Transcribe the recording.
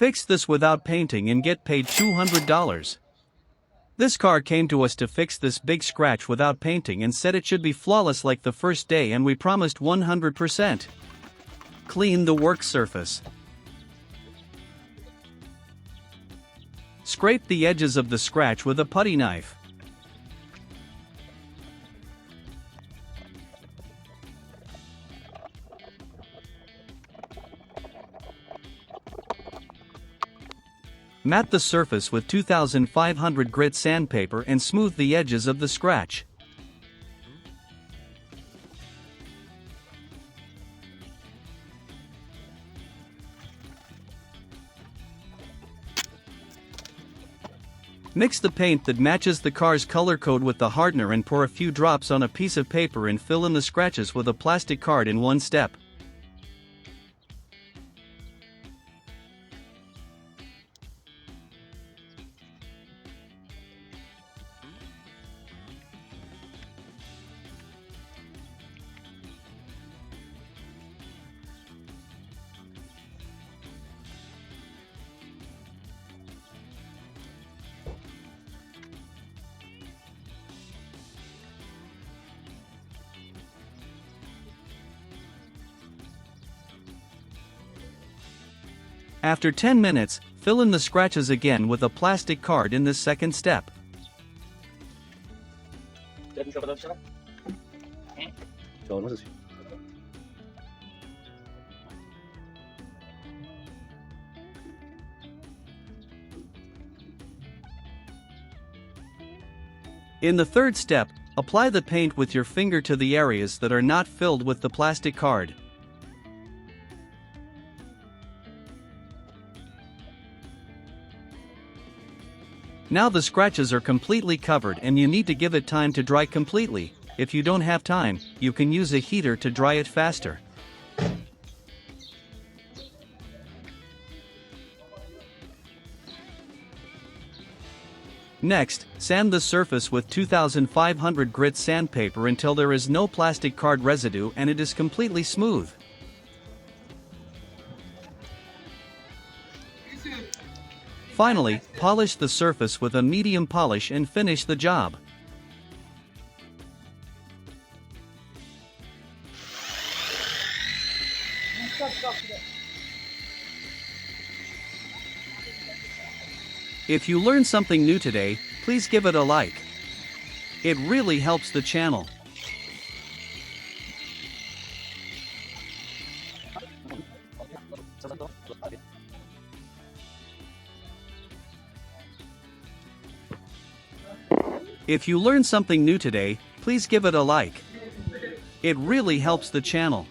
Fix this without painting and get paid $200. This car came to us to fix this big scratch without painting and said it should be flawless like the first day, and we promised 100%. Clean the work surface. Scrape the edges of the scratch with a putty knife. Mat the surface with 2500 grit sandpaper and smooth the edges of the scratch. Mix the paint that matches the car's color code with the hardener and pour a few drops on a piece of paper and fill in the scratches with a plastic card in one step. After 10 minutes, fill in the scratches again with a plastic card in this second step. In the third step, apply the paint with your finger to the areas that are not filled with the plastic card. Now the scratches are completely covered and you need to give it time to dry completely. If you don't have time, you can use a heater to dry it faster. Next, sand the surface with 2500 grit sandpaper until there is no plastic card residue and it is completely smooth. Finally, polish the surface with a medium polish and finish the job. If you learned something new today, please give it a like. It really helps the channel. If you learned something new today, please give it a like. It really helps the channel.